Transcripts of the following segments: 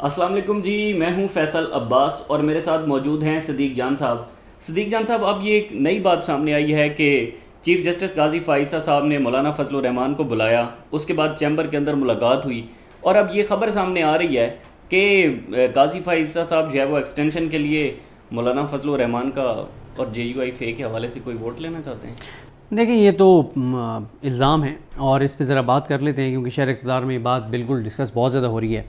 السلام علیکم جی، میں ہوں فیصل عباس اور میرے ساتھ موجود ہیں صدیق جان صاحب۔ صدیق جان صاحب، اب یہ ایک نئی بات سامنے آئی ہے کہ چیف جسٹس غازی فائزہ صاحب نے مولانا فضل الرحمان کو بلایا، اس کے بعد چیمبر کے اندر ملاقات ہوئی، اور اب یہ خبر سامنے آ رہی ہے کہ غازی فائزہ صاحب جو ہے وہ ایکسٹینشن کے لیے مولانا فضل الرحمان کا اور جے یو آئی فے کے حوالے سے کوئی ووٹ لینا چاہتے ہیں۔ دیکھیں، یہ تو الزام ہے اور اس پہ ذرا بات کر لیتے ہیں، کیونکہ شہر اقتدار میں یہ بات بالکل ڈسکس بہت زیادہ ہو رہی ہے۔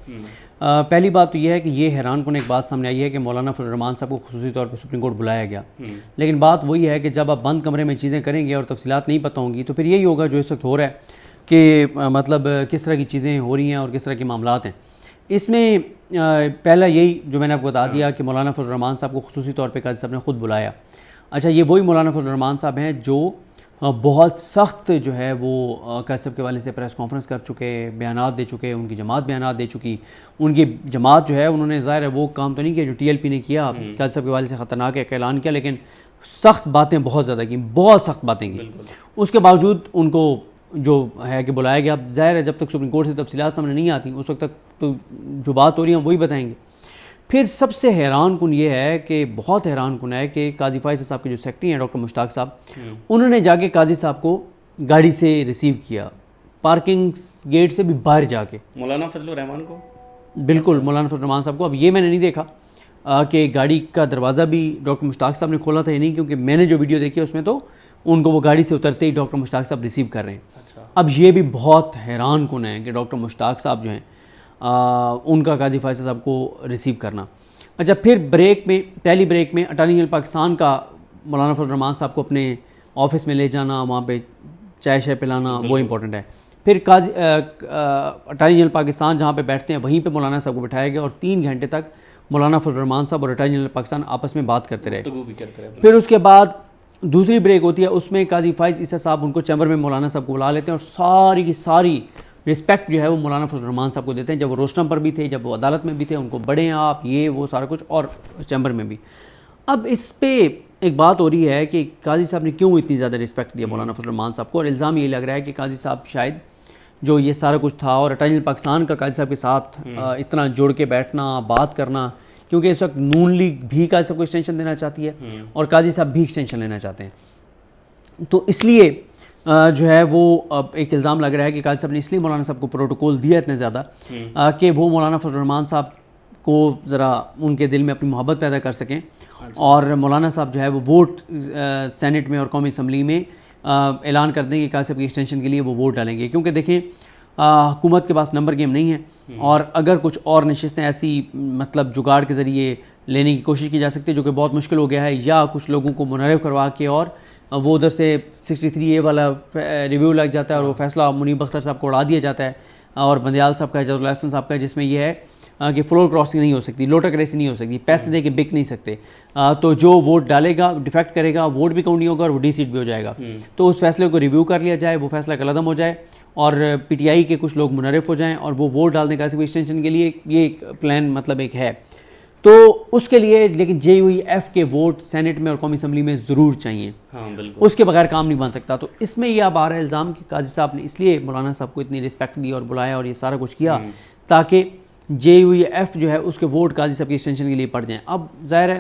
پہلی بات تو یہ ہے کہ یہ حیران کن ایک بات سامنے آئی ہے کہ مولانا فضل الرحمان صاحب کو خصوصی طور پہ سپریم کورٹ بلایا گیا، لیکن بات وہی ہے کہ جب آپ بند کمرے میں چیزیں کریں گے اور تفصیلات نہیں پتہ ہوں گی تو پھر یہی ہوگا جو اس وقت ہو رہا ہے کہ مطلب کس طرح کی چیزیں ہو رہی ہیں اور کس طرح کے معاملات ہیں۔ اس میں پہلا یہی جو میں نے آپ کو بتا دیا کہ مولانا فضل الرحمان صاحب کو خصوصی طور پہ قاضی صاحب نے خود بلایا۔ اچھا، یہ وہی مولانا فضل الرحمان صاحب ہیں جو بہت سخت جو ہے وہ قاضی صاحب کے والے سے پریس کانفرنس کر چکے، بیانات دے چکے، ان کی جماعت بیانات دے چکی۔ ان کی جماعت جو ہے انہوں نے ظاہر ہے وہ کام تو نہیں کیا جو ٹی ایل پی نے کیا، قاضی صاحب کے والے سے خطرناک ایک اعلان کیا، لیکن سخت باتیں بہت زیادہ کی، بہت سخت باتیں کی۔ اس کے باوجود ان کو جو ہے کہ بلایا گیا۔ ظاہر ہے جب تک سپریم کورٹ سے تفصیلات سامنے نہیں آتی اس وقت تک تو جو بات ہو رہی ہیں وہی بتائیں گے۔ پھر سب سے حیران کن یہ ہے کہ بہت حیران کن ہے کہ قاضی فائزہ صاحب کے جو سیکرٹری ہیں ڈاکٹر مشتاق صاحب، انہوں نے جا کے قاضی صاحب کو گاڑی سے ریسیو کیا، پارکنگ گیٹ سے بھی باہر جا کے، مولانا فضل الرحمان کو بالکل مولانا فضل الرحمان صاحب کو۔ اب یہ میں نے نہیں دیکھا کہ گاڑی کا دروازہ بھی ڈاکٹر مشتاق صاحب نے کھولا تھا یا نہیں، کیونکہ میں نے جو ویڈیو دیکھی اس میں تو ان کو وہ گاڑی سے اترتے ہی ڈاکٹر مشتاق صاحب ریسیو کر رہے ہیں۔ اب یہ بھی بہت حیران کن ہے کہ ڈاکٹر مشتاق صاحب جو ہیں ان کا قاضی فائزہ صاحب کو ریسیو کرنا۔ اچھا، پھر بریک میں، پہلی بریک میں اٹارنی جنرل پاکستان کا مولانا فضل الرحمان صاحب کو اپنے آفس میں لے جانا، وہاں پہ چائے شائے پلانا، وہ امپورٹنٹ ہے۔ پھر اٹارنی جنرل پاکستان جہاں پہ بیٹھتے ہیں وہیں پہ مولانا صاحب کو بٹھایا گیا اور 3 گھنٹے تک مولانا فضل الرحمان صاحب اور اٹارنی جنرل پاکستان آپس میں بات کرتے رہے۔ پھر اس کے بعد دوسری بریک ہوتی ہے، اس میں قاضی فائز عیسیٰ صاحب ان کو چیمبر میں مولانا صاحب کو بلا لیتے ہیں اور ساری کی ساری رسپیکٹ جو ہے وہ مولانا فضل الرحمان صاحب کو دیتے ہیں، جب وہ روشنم پر بھی تھے، جب وہ عدالت میں بھی تھے، ان کو بڑے ہیں آپ، یہ وہ سارا کچھ، اور چیمبر میں بھی۔ اب اس پہ ایک بات ہو رہی ہے کہ قاضی صاحب نے کیوں اتنی زیادہ رسپیکٹ دیا مولانا فضل الرحمان صاحب کو، اور الزام یہ لگ رہا ہے کہ قاضی صاحب شاید جو یہ سارا کچھ تھا، اور اٹارنی جنرل پاکستان کا قاضی صاحب کے ساتھ اتنا جڑ کے بیٹھنا، بات کرنا، کیونکہ اس وقت نون لیگ بھی قاضی صاحب کو ایکسٹینشن دینا چاہتی ہے اور قاضی صاحب بھی ایکسٹینشن لینا چاہتے ہیں، تو اس لیے جو ہے وہ اب ایک الزام لگ رہا ہے کہ قاضی صاحب نے اس لیے مولانا صاحب کو پروٹوکول دیا اتنے زیادہ کہ وہ مولانا فضل الرحمان صاحب کو ذرا ان کے دل میں اپنی محبت پیدا کر سکیں، اور مولانا صاحب جو ہے وہ ووٹ سینٹ میں اور قومی اسمبلی میں اعلان کر دیں کہ قاضی صاحب کی ایکسٹینشن کے لیے وہ ووٹ ڈالیں گے، کیونکہ دیکھیں حکومت کے پاس نمبر گیم نہیں ہے، اور اگر کچھ اور نشستیں ایسی مطلب جگاڑ کے ذریعے لینے کی کوشش کی جا سکتی ہے جو کہ بہت مشکل ہو گیا ہے، یا کچھ لوگوں کو منحرف کروا کے اور وہ ادھر سے 63A والا ریویو لگ جاتا ہے اور وہ فیصلہ منیب اختر صاحب کو اڑا دیا جاتا ہے، اور بندیال صاحب کا، اعجاز اللہ احسن صاحب کا، جس میں یہ ہے کہ فلور کراسنگ نہیں ہو سکتی، لوٹک ریسی نہیں ہو سکتی، پیسے دے کے بک نہیں سکتے، تو جو ووٹ ڈالے گا ڈیفیکٹ کرے گا ووٹ بھی کاؤنٹ نہیں ہوگا اور وہ ڈی سیٹ بھی ہو جائے گا، تو اس فیصلے کو ریویو کر لیا جائے، وہ فیصلہ کالعدم ہو جائے اور پی ٹی آئی کے کچھ لوگ منحرف ہو جائیں اور وہ ووٹ ڈالنے کا ایکسٹینشن کے لیے یہ ایک پلان مطلب ایک ہے، تو اس کے لیے لیکن جے یو ای ایف کے ووٹ سینٹ میں اور قومی اسمبلی میں ضرور چاہیے، اس کے بغیر کام نہیں بن سکتا۔ تو اس میں یہ اب آ رہا ہے الزام کہ قاضی صاحب نے اس لیے مولانا صاحب کو اتنی رسپیکٹ دی اور بلایا اور یہ سارا کچھ کیا تاکہ جے یو ای ایف جو ہے اس کے ووٹ قاضی صاحب کی ایکسٹینشن کے لیے پڑ جائیں۔ اب ظاہر ہے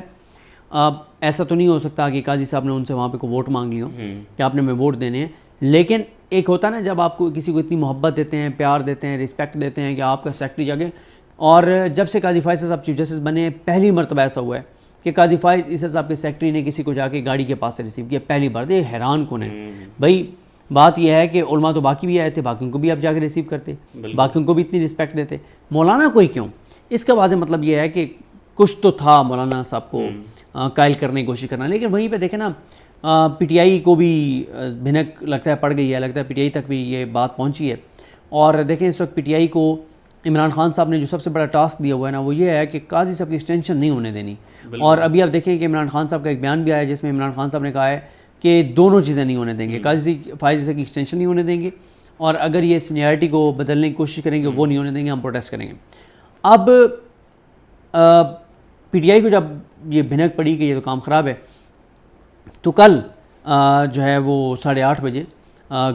اب ایسا تو نہیں ہو سکتا کہ قاضی صاحب نے ان سے وہاں پہ کوئی ووٹ مانگ لی ہو کہ آپ نے ہمیں ووٹ دینے ہیں، لیکن ایک ہوتا ہے نا جب آپ کو کسی کو اتنی محبت دیتے ہیں، پیار دیتے ہیں، رسپیکٹ دیتے ہیں کہ آپ کا سیکرٹری جا کے، اور جب سے قاضی فائز صاحب چیف جسٹس بنے پہلی مرتبہ ایسا ہوا ہے کہ قاضی فائز عیسیٰ صاحب کے سیکرٹری نے کسی کو جا کے گاڑی کے پاس سے ریسیو کیا، پہلی بار۔ یہ حیران کن ہے بھائی، بات یہ ہے کہ علماء تو باقی بھی آئے تھے، باقیوں کو بھی آپ جا کے ریسیو کرتے، باقیوں کو بھی اتنی رسپیکٹ دیتے، مولانا کوئی کیوں؟ اس کا واضح مطلب یہ ہے کہ کچھ تو تھا مولانا صاحب کو قائل کرنے کی کوشش کرنا، لیکن وہیں پہ دیکھیں نا پی ٹی آئی کو بھی بھنک لگتا ہے پڑ گئی ہے، لگتا ہے پی ٹی آئی تک بھی یہ بات پہنچی ہے، اور دیکھیں اس وقت پی ٹی آئی کو عمران خان صاحب نے جو سب سے بڑا ٹاسک دیا ہوا ہے نا وہ یہ ہے کہ قاضی صاحب کی ایکسٹینشن نہیں ہونے دینی، اور ابھی آپ دیکھیں کہ عمران خان صاحب کا ایک بیان بھی آیا جس میں عمران خان صاحب نے کہا ہے کہ دونوں چیزیں نہیں ہونے دیں گے، قاضی فائز کی ایکسٹینشن نہیں ہونے دیں گے، اور اگر یہ سینیئرٹی کو بدلنے کی کوشش کریں گے وہ نہیں ہونے دیں گے، ہم پروٹیسٹ کریں گے۔ اب پی ٹی آئی کو جب یہ بھنک پڑی کہ یہ تو کام خراب ہے، تو کل جو ہے وہ 8:30 بجے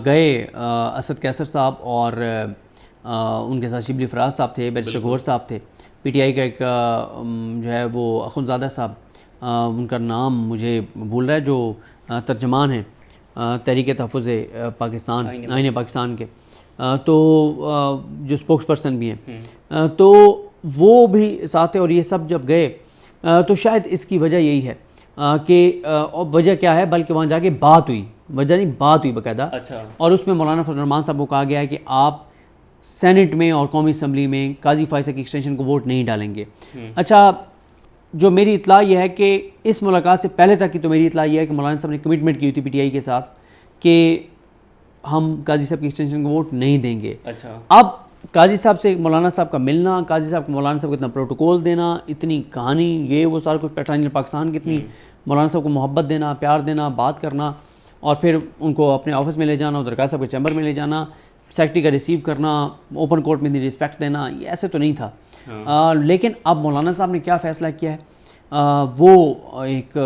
گئے اسد کیسر صاحب اور ان کے ساتھ شبلی فراز صاحب تھے، بیرسٹر غور صاحب تھے، پی ٹی آئی کا ایک جو ہے وہ اخندزادہ صاحب، ان کا نام مجھے بھول رہا ہے، جو ترجمان ہیں تحریک تحفظ پاکستان، آئین پاکستان کے، تو جو اسپوکس پرسن بھی ہیں، تو وہ بھی ساتھ ہے. اور یہ سب جب گئے تو شاید اس کی وجہ یہی ہے کہ وجہ کیا ہے، بلکہ وہاں جا کے بات ہوئی، وجہ نہیں بات ہوئی باقاعدہ. اور اس میں مولانا فضل الرحمان صاحب کو کہا گیا ہے کہ آپ سینٹ میں اور قومی اسمبلی میں قاضی فائصہ کی ایکسٹینشن کو ووٹ نہیں ڈالیں گے. اچھا، جو میری اطلاع یہ ہے کہ اس ملاقات سے پہلے تک کی تو میری اطلاع یہ ہے کہ مولانا صاحب نے کمٹمنٹ کی ہوئی تھی پی ٹی آئی کے ساتھ کہ ہم قاضی صاحب کی ایکسٹینشن کو ووٹ نہیں دیں گے. اب قاضی صاحب سے مولانا صاحب کا ملنا، قاضی صاحب کو مولانا صاحب کو اتنا پروٹوکول دینا، اتنی کہانی، یہ وہ سارا کچھ پیٹرن پاکستان کی اتنی مولانا صاحب کو محبت دینا، پیار دینا، بات کرنا، اور پھر ان کو اپنے آفس میں لے جانا، درگاہ صاحب کے چیمبر میں لے جانا، سیکرٹری کا ریسیو کرنا، اوپن کورٹ میں اتنی رسپیکٹ دینا، یہ ایسے تو نہیں تھا. لیکن اب مولانا صاحب نے کیا فیصلہ کیا ہے وہ ایک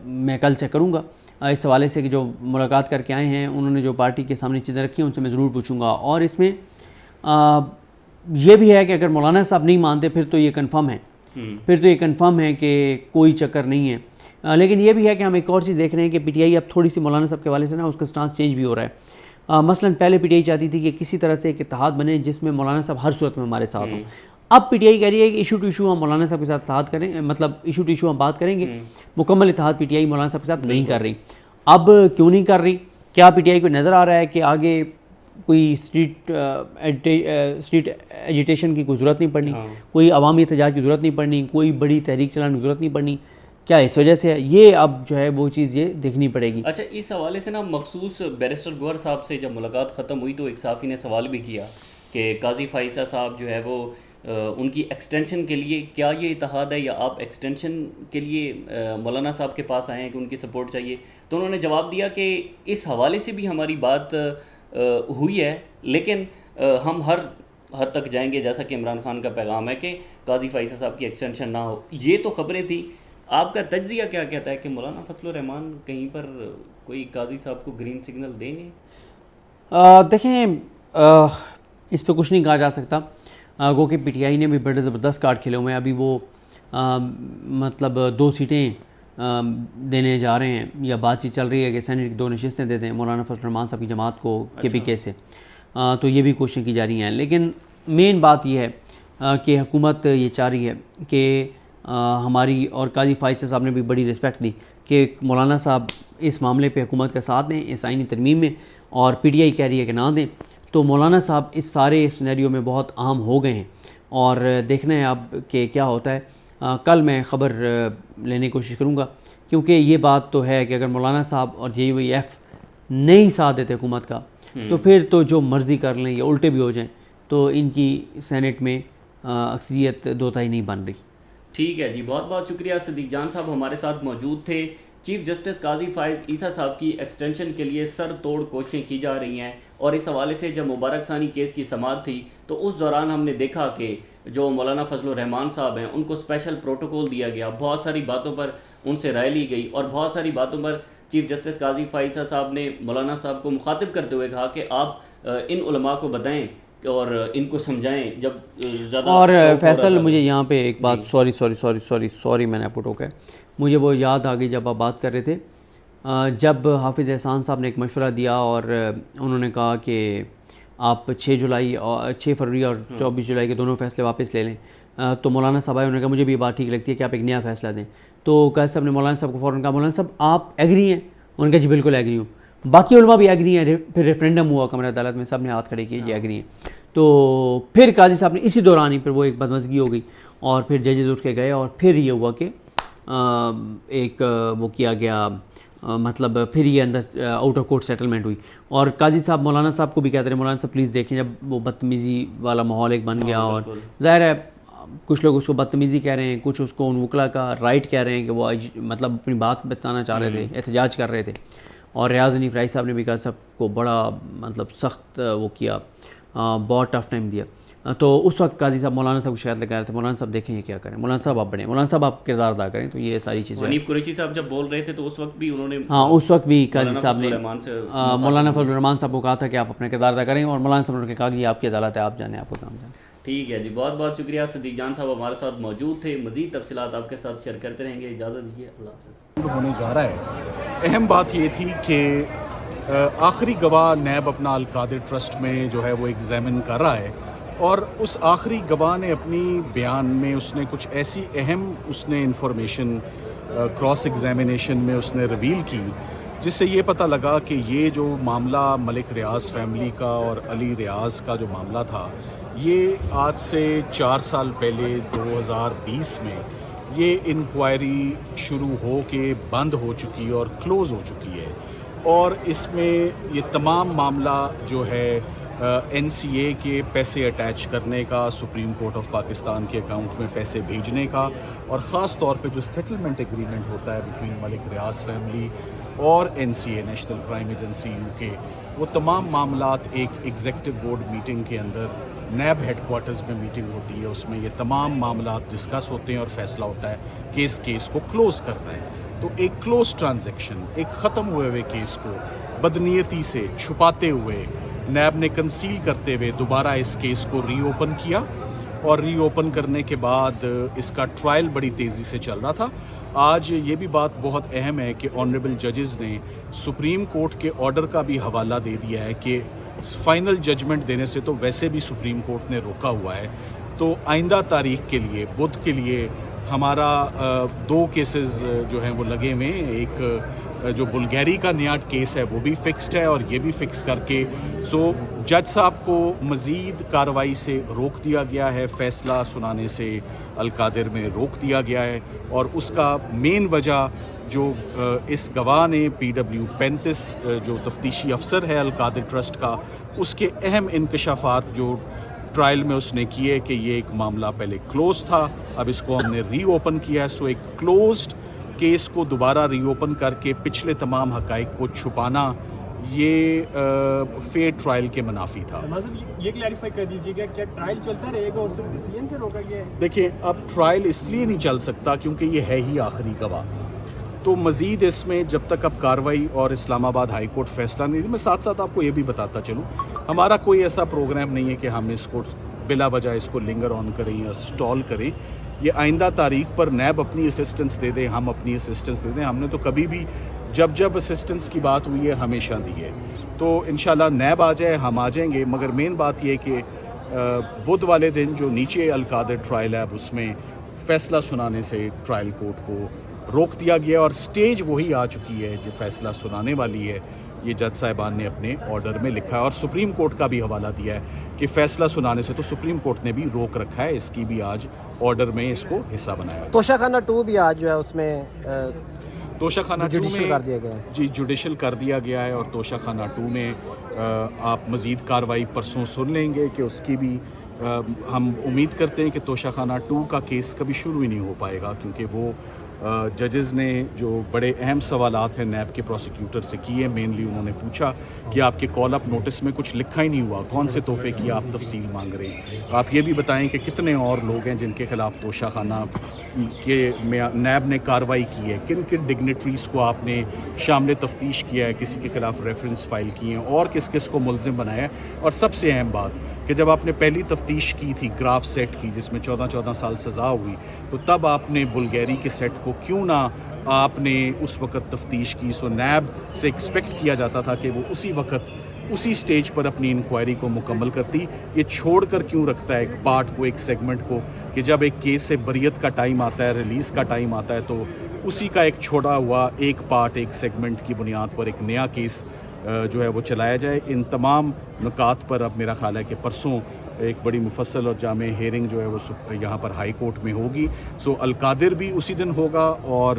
میں کل چیک کروں گا اس حوالے سے کہ جو ملاقات کر کے آئے ہیں انہوں نے جو پارٹی کے سامنے چیزیں رکھی ہیں ان سے میں ضرور پوچھوں گا. اور اس میں یہ بھی ہے کہ اگر مولانا صاحب نہیں مانتے پھر تو یہ کنفرم ہے کہ کوئی چکر نہیں ہے. لیکن یہ بھی ہے کہ ہم ایک اور چیز دیکھ رہے ہیں کہ پی ٹی آئی اب تھوڑی سی مولانا صاحب کے حوالے سے نا اس کا سٹانس چینج بھی ہو رہا ہے. مثلاً پہلے پی ٹی آئی چاہتی تھی کہ کسی طرح سے ایک اتحاد بنے جس میں مولانا صاحب ہر صورت میں ہمارے ساتھ ہوں. اب پی ٹی آئی کہہ رہی ہے کہ ایشو ٹو ایشو ہم مولانا صاحب کے ساتھ اتحاد کریں، مطلب ایشو ٹو ایشو ہم بات کریں گے، مکمل اتحاد پی ٹی آئی مولانا صاحب کے ساتھ نہیں کر رہی. اب کیوں نہیں کر رہی؟ کیا پی ٹی آئی کو نظر آ رہا ہے کہ آگے کوئی اسٹریٹ ایجیٹیشن کی کوئی ضرورت نہیں پڑنی، کوئی عوامی احتجاج کی ضرورت نہیں پڑنی، کوئی بڑی تحریک چلانے کی ضرورت نہیں پڑنی؟ کیا اس وجہ سے یہ اب جو ہے وہ چیز یہ دیکھنی پڑے گی. اچھا، اس حوالے سے نا مخصوص بیرسٹر گوہر صاحب سے جب ملاقات ختم ہوئی تو ایک صحافی نے سوال بھی کیا کہ قاضی فائصہ صاحب جو ہے وہ ان کی ایکسٹینشن کے لیے کیا یہ اتحاد ہے یا آپ ایکسٹینشن کے لیے مولانا صاحب کے پاس آئے ہیں کہ ان کی سپورٹ چاہیے؟ تو انہوں نے جواب دیا کہ اس حوالے سے بھی ہماری بات ہوئی ہے، لیکن ہم ہر حد تک جائیں گے جیسا کہ عمران خان کا پیغام ہے کہ قاضی فائصہ صاحب کی ایکسٹینشن نہ ہو. یہ تو خبریں تھیں، آپ کا تجزیہ کیا کہتا ہے کہ مولانا فضل الرحمان کہیں پر کوئی قاضی صاحب کو گرین سگنل دیں گے؟ دیکھیں، اس پہ کچھ نہیں کہا جا سکتا. گو کہ پی ٹی آئی نے بھی بڑے زبردست کارڈ کھیلے ہوئے ہیں. ابھی وہ مطلب 2 سیٹیں دینے جا رہے ہیں یا بات چیت چل رہی ہے کہ سینٹ کی 2 نشستیں دے دیں مولانا فضل الرحمان صاحب کی جماعت کو کے پی کے سے. تو یہ بھی کوششیں کی جا رہی ہیں. لیکن مین بات یہ ہے کہ حکومت یہ چاہ رہی ہے کہ ہماری، اور قاضی فائصہ صاحب نے بھی بڑی رسپیکٹ دی کہ مولانا صاحب اس معاملے پہ حکومت کا ساتھ دیں اس آئینی ترمیم میں، اور پی ٹی آئی کہہ رہی ہے کہ نہ دیں. تو مولانا صاحب اس سارے سینیریو میں بہت اہم ہو گئے ہیں اور دیکھنا ہے اب کہ کیا ہوتا ہے. کل میں خبر لینے کی کوشش کروں گا، کیونکہ یہ بات تو ہے کہ اگر مولانا صاحب اور جے یو ایف نہیں ساتھ دیتے حکومت کا تو پھر تو جو مرضی کر لیں یا الٹے بھی ہو جائیں تو ان کی سینٹ میں اکثریت دوتائی نہیں بن رہی. ٹھیک ہے جی، بہت بہت شکریہ. صدیق جان صاحب ہمارے ساتھ موجود تھے. چیف جسٹس قاضی فائز عیسیٰ صاحب کی ایکسٹینشن کے لیے سر توڑ کوششیں کی جا رہی ہیں، اور اس حوالے سے جب مبارک ثانی کیس کی سماعت تھی تو اس دوران ہم نے دیکھا کہ جو مولانا فضل الرحمان صاحب ہیں ان کو اسپیشل پروٹوکول دیا گیا، بہت ساری باتوں پر ان سے رائے لی گئی، اور بہت ساری باتوں پر چیف جسٹس قاضی فائز صاحب نے مولانا صاحب کو مخاطب کرتے ہوئے کہا کہ آپ ان علماء کو بتائیں اور ان کو سمجھائیں. جب زیادہ اور فیصل مجھے یہاں پہ ایک بات، سوری میں نے آپ کو ٹوکا ہے، مجھے وہ یاد آ گئی جب آپ بات کر رہے تھے، جب حافظ احسان صاحب نے ایک مشورہ دیا اور انہوں نے کہا کہ آپ 6 فروری اور 24 جولائی کے دونوں فیصلے واپس لے لیں، تو مولانا صاحب آئے، انہوں نے کہا مجھے بھی یہ بات ٹھیک لگتی ہے کہ آپ ایک نیا فیصلہ دیں. تو قاضی صاحب نے مولانا صاحب کو فوراً کہا مولانا صاحب آپ ایگری ہیں؟ انہوں نے کہا جی بالکل ایگری ہوں. باقی علماء بھی ایگری ہیں. پھر ریفرینڈم ہوا کمرہ عدالت میں، سب نے ہاتھ کھڑے کیے جی ایگری ہیں. تو پھر قاضی صاحب نے اسی دوران ہی پھر وہ ایک بدمزگی ہو گئی اور پھر ججز اٹھ کے گئے اور پھر یہ ہوا کہ ایک وہ کیا گیا، مطلب پھر یہ اندر آؤٹ آف کورٹ سیٹلمنٹ ہوئی. اور قاضی صاحب مولانا صاحب کو بھی کہتے رہے مولانا صاحب پلیز دیکھیں، جب وہ بدتمیزی والا ماحول ایک بن گیا، اور ظاہر ہے کچھ لوگ اس کو بدتمیزی کہہ رہے ہیں، کچھ اس کو ان وکلا کا رائٹ کہہ رہے ہیں کہ وہ مطلب اپنی بات بتانا چاہ رہے تھے، احتجاج کر رہے تھے. اور ریاض حنیف رائی صاحب نے بھی کہا سب کو بڑا مطلب سخت وہ کیا، بہت ٹف ٹائم دیا. تو اس وقت قاضی صاحب مولانا صاحب کو شکایت لگا رہے تھے مولانا صاحب دیکھیں یہ کیا کریں، مولانا صاحب آپ بڑھیں، مولانا صاحب آپ کردار ادا کریں. تو یہ ساری چیزیں حنیف قریشی صاحب جب بول رہے تھے تو اس وقت بھی انہوں نے، ہاں اس وقت بھی قاضی صاحب نے مولانا فضل الرحمان صاحب کو کہا تھا کہ آپ اپنا کردار ادا کریں، اور مولانا صاحب نے کہا کہ آپ کی عدالت ہے، آپ جانیں، آپ کو کام جانیں. ٹھیک ہے جی، بہت بہت شکریہ صدیق جان صاحب ہمارے ساتھ موجود تھے. مزید تفصیلات آپ کے ساتھ شیئر کرتے رہیں گے. اجازت دیجیے, اللہ حافظ. ہونے جا رہا ہے. اہم بات یہ تھی کہ آخری گواہ نیب اپنا القادر ٹرسٹ میں جو ہے وہ ایگزامن کر رہا ہے, اور اس آخری گواہ نے اپنی بیان میں اس نے کچھ ایسی اہم اس نے انفارمیشن کراس ایگزامینیشن میں اس نے ریویل کی, جس سے یہ پتہ لگا کہ یہ جو معاملہ ملک ریاض فیملی کا اور علی ریاض کا جو معاملہ تھا, یہ آج سے 4 سال پہلے 2020 میں یہ انکوائری شروع ہو کے بند ہو چکی اور کلوز ہو چکی ہے. اور اس میں یہ تمام معاملہ جو ہے این سی اے کے پیسے اٹیچ کرنے کا, سپریم کورٹ آف پاکستان کے اکاؤنٹ میں پیسے بھیجنے کا, اور خاص طور پہ جو سیٹلمنٹ ایگریمنٹ ہوتا ہے بٹوین ملک ریاض فیملی اور N C A national crime agency U K, وہ تمام معاملات ایک ایگزیکٹو بورڈ میٹنگ کے اندر نیب ہیڈ کوارٹرز میں میٹنگ ہوتی ہے. اس میں یہ تمام معاملات ڈسکس ہوتے ہیں اور فیصلہ ہوتا ہے کہ اس کیس کو کلوز کرنا ہے. تو ایک کلوز ٹرانزیکشن, ایک ختم ہوئے کیس کو بدنیتی سے چھپاتے ہوئے نیب نے کنسیل کرتے ہوئے دوبارہ اس کیس کو ری اوپن کیا, اور ری اوپن کرنے کے بعد اس کا ٹرائل بڑی تیزی سے چل رہا تھا. آج یہ بھی بات بہت اہم ہے کہ آنریبل ججز نے سپریم کورٹ کے آرڈر کا بھی حوالہ دے دیا ہے کہ فائنل ججمنٹ دینے سے تو ویسے بھی سپریم کورٹ نے روکا ہوا ہے. تو آئندہ تاریخ کے لیے, بدھ کے لیے ہمارا 2 کیسز جو ہیں وہ لگے ہوئے ہیں. ایک جو بلگیری کا نیا کیس ہے وہ بھی فکسڈ ہے, اور یہ بھی فکس کر کے جج صاحب کو مزید کارروائی سے روک دیا گیا ہے, فیصلہ سنانے سے القادر میں روک دیا گیا ہے. اور اس کا مین وجہ جو اس گواہ نے PW35 جو تفتیشی افسر ہے القادر ٹرسٹ کا, اس کے اہم انکشافات جو ٹرائل میں اس نے کیے کہ یہ ایک معاملہ پہلے کلوز تھا, اب اس کو ہم نے ری اوپن کیا ہے. سو ایک کلوزڈ کیس کو دوبارہ ری اوپن کر کے پچھلے تمام حقائق کو چھپانا, یہ فیئر ٹرائل کے منافی تھا. یہ کلیریفائی کر دیجیے گا کیا ٹرائل چلتا رہے گا اور صرف ڈیسیژن سے روکا گیا ہے؟ دیکھیں, اب ٹرائل اس لیے نہیں چل سکتا کیونکہ یہ ہے ہی آخری گواہ. تو مزید اس میں جب تک اب کارروائی اور اسلام آباد ہائی کورٹ فیصلہ نہیں دی, میں ساتھ ساتھ آپ کو یہ بھی بتاتا چلوں, ہمارا کوئی ایسا پروگرام نہیں ہے کہ ہم اس کو بلا وجہ اس کو لنگر آن کریں یا سٹال کریں. یہ آئندہ تاریخ پر نیب اپنی اسسٹنس دے دیں, ہم اپنی اسسٹنس دے دیں. ہم نے تو کبھی بھی جب اسسٹنس کی بات ہوئی ہے ہمیشہ دی ہے. تو انشاءاللہ نیب آ جائے, ہم آ جائیں گے. مگر مین بات یہ کہ بدھ والے دن جو نیچے القادر ٹرائل ہے, اب اس میں فیصلہ سنانے سے ٹرائل کورٹ کو روک دیا گیا, اور سٹیج وہی آ چکی ہے جو فیصلہ سنانے والی ہے. یہ جج صاحبان نے اپنے آرڈر میں لکھا ہے, اور سپریم کورٹ کا بھی حوالہ دیا ہے کہ فیصلہ سنانے سے تو سپریم کورٹ نے بھی روک رکھا ہے, اس کی بھی آج آرڈر میں اس کو حصہ بنایا. توشہ خانہ 2 بھی آج جو ہے اس میں توشہ خانہ 2 جوڈیشل کر دیا گیا ہے. جی جوڈیشل کر دیا گیا ہے, اور توشہ خانہ 2 میں آپ مزید کارروائی پرسوں سن لیں گے کہ اس کی بھی ہم امید کرتے ہیں کہ توشہ خانہ 2 کا کیس کبھی شروع ہی نہیں ہو پائے گا, کیونکہ وہ ججز نے جو بڑے اہم سوالات ہیں نیب کے پروسیکیوٹر سے کیے. مینلی انہوں نے پوچھا کہ آپ کے کال اپ نوٹس میں کچھ لکھا ہی نہیں ہوا, کون سے تحفے کی آپ تفصیل مانگ رہے ہیں, آپ یہ بھی بتائیں کہ کتنے اور لوگ ہیں جن کے خلاف توشہ خانہ کے نیب نے کارروائی کی ہے, کن کن ڈگنیٹریز کو آپ نے شامل تفتیش کیا ہے, کسی کے خلاف ریفرنس فائل کیے ہیں, اور کس کس کو ملزم بنایا ہے. اور سب سے اہم بات کہ جب آپ نے پہلی تفتیش کی تھی گراف سیٹ کی جس میں 14 سال سزا ہوئی, تو تب آپ نے بلگیری کے سیٹ کو کیوں نہ آپ نے اس وقت تفتیش کی. سو نیب سے ایکسپیکٹ کیا جاتا تھا کہ وہ اسی وقت اسی سٹیج پر اپنی انکوائری کو مکمل کرتی. یہ چھوڑ کر کیوں رکھتا ہے ایک پارٹ کو, ایک سیگمنٹ کو, کہ جب ایک کیس سے بریت کا ٹائم آتا ہے, ریلیز کا ٹائم آتا ہے, تو اسی کا ایک چھوڑا ہوا ایک پارٹ, ایک سیگمنٹ کی بنیاد پر ایک نیا کیس جو ہے وہ چلایا جائے. ان تمام نکات پر اب میرا خیال ہے کہ پرسوں ایک بڑی مفصل اور جامع ہیئرنگ جو ہے وہ یہاں پر ہائی کورٹ میں ہوگی. سو القادر بھی اسی دن ہوگا, اور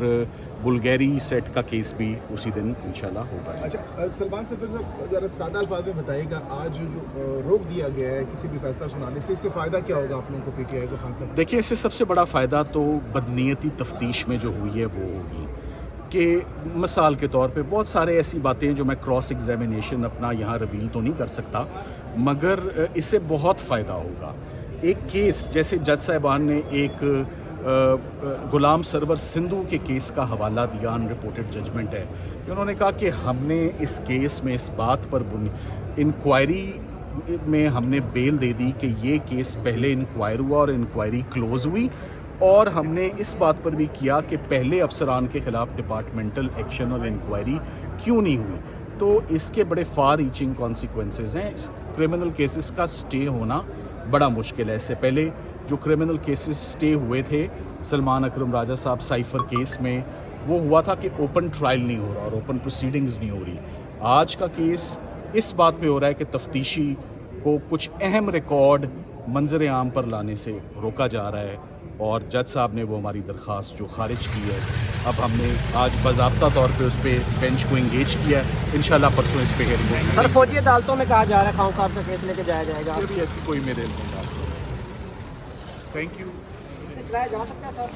بلگیری سیٹ کا کیس بھی اسی دن انشاءاللہ ہوگا. اچھا سلمان صاحب ذرا سادہ الفاظ میں بتائیے گا, آج جو روک دیا گیا ہے کسی بھی فیصلہ سنانے سے, اس سے فائدہ کیا ہوگا آپ لوگوں کو پی ٹی آئی کو؟ خان صاحب دیکھیے, اس سے سب سے بڑا فائدہ تو بدنیتی تفتیش میں جو ہوئی ہے وہ ہوگی. کہ مثال کے طور پہ بہت سارے ایسی باتیں جو میں کراس ایگزامینیشن اپنا یہاں ریویل تو نہیں کر سکتا, مگر اس سے بہت فائدہ ہوگا. ایک کیس جیسے جج صاحبان نے ایک غلام سرور سندھو کے کیس کا حوالہ دیا, ان رپورٹڈ ججمنٹ ہے, کہ انہوں نے کہا کہ ہم نے اس کیس میں اس بات پر انکوائری میں ہم نے بیل دے دی کہ یہ کیس پہلے انکوائر ہوا اور انکوائری کلوز ہوئی، اور ہم نے اس بات پر بھی کیا کہ پہلے افسران کے خلاف ڈپارٹمنٹل ایکشن اور انکوائری کیوں نہیں ہوئی. تو اس کے بڑے فار ریچنگ کانسیکوینسز ہیں. کرمنل کیسز کا سٹے ہونا بڑا مشکل ہے. اس سے پہلے جو کرمنل کیسز سٹے ہوئے تھے سلمان اکرم راجہ صاحب سائفر کیس میں، وہ ہوا تھا کہ اوپن ٹرائل نہیں ہو رہا اور اوپن پروسیڈنگز نہیں ہو رہی. آج کا کیس اس بات پہ ہو رہا ہے کہ تفتیشی کو کچھ اہم ریکارڈ منظر عام پر لانے سے روکا جا رہا ہے، اور جج صاحب نے وہ ہماری درخواست جو خارج کی ہے، اب ہم نے آج باضابطہ طور پہ اس پہ بینچ کو انگیج کیا ہے. انشاءاللہ پرسوں اس پہ ہیئرنگ ہوگی. سر فوجی عدالتوں میں کہا جا رہا ہے خان صاحب کا کیس لے کے جایا جائے گا. بھی ایسی کوئی میرے علم میں بات نہیں. Thank you. جا سکتا ہے سر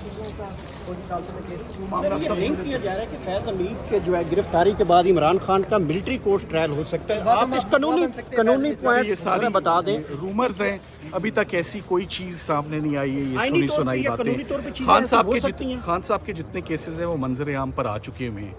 فوجی عدالتوں میں کیس. معاملہ سب لنک کیا جا رہا ہے کہ فیض حمید کے جو ہے گرفتاری کے بعد عمران خان کا ملٹری کورٹ ٹرائل ہو سکتا ہے. آپ اس قانونی یہ پوائنٹس ساری بتا دیں. رومرز ہیں، ابھی تک ایسی کوئی چیز سامنے نہیں آئی ہے. یہ آئینی سنی طور پہ سنائی یا قانونی باتیں. طور پہ چیزیں خان ایسی صاحب ہو کے سکتی ہیں. خان صاحب کے جتنے کیسز ہیں وہ منظر عام پر آ چکے ہوئے ہیں،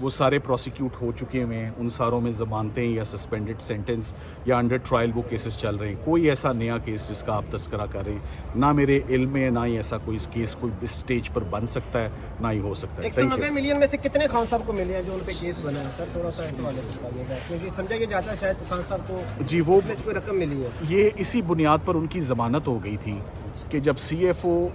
وہ سارے پروسیکیوٹ ہو چکے ہوئے ہیں. ان ساروں میں ضمانتیں یا سسپینڈڈ سینٹنس یا انڈر ٹرائل وہ کیسز چل رہے ہیں. کوئی ایسا نیا کیس جس کا آپ تذکرہ کر رہے ہیں نہ میرے علم میں، نہ ہی ایسا کوئی کیس کوئی اس سٹیج پر بن سکتا ہے، نہ ہی ہو سکتا ہے. 190 ملین میں سے کتنے خان صاحب کو ملے ہیں جو ان پہ کیس بنا ہے سر؟ تھوڑا سا اس حوالے سے بتائیے گا، کیونکہ سمجھا یہ جاتا ہے شاید خان صاحب کو جی وہ اس میں سے کوئی رقم ملی ہے. یہ اسی بنیاد پر ان کی ضمانت ہو گئی تھی کہ جب سی ایف او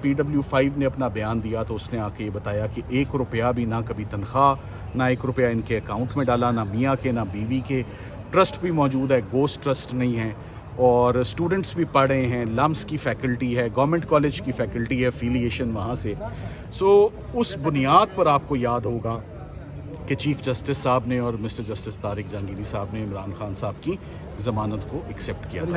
PW5 نے اپنا بیان دیا تو اس نے آ کے یہ بتایا کہ 1 روپیہ بھی نہ کبھی تنخواہ، نہ 1 روپیہ ان کے اکاؤنٹ میں ڈالا، نہ میاں کے نہ بیوی کے. ٹرسٹ بھی موجود ہے، گوسٹ ٹرسٹ نہیں ہے، اور اسٹوڈنٹس بھی پڑھ رہے ہیں. لمس کی فیکلٹی ہے، گورنمنٹ کالج کی فیکلٹی ہے، افیلیشن وہاں سے. سو اس بنیاد پر آپ کو یاد ہوگا کہ چیف جسٹس صاحب نے اور مسٹر جسٹس طارق جہانگیری صاحب نے عمران خان صاحب کی ضمانت کو ایکسیپٹ کیا تھا.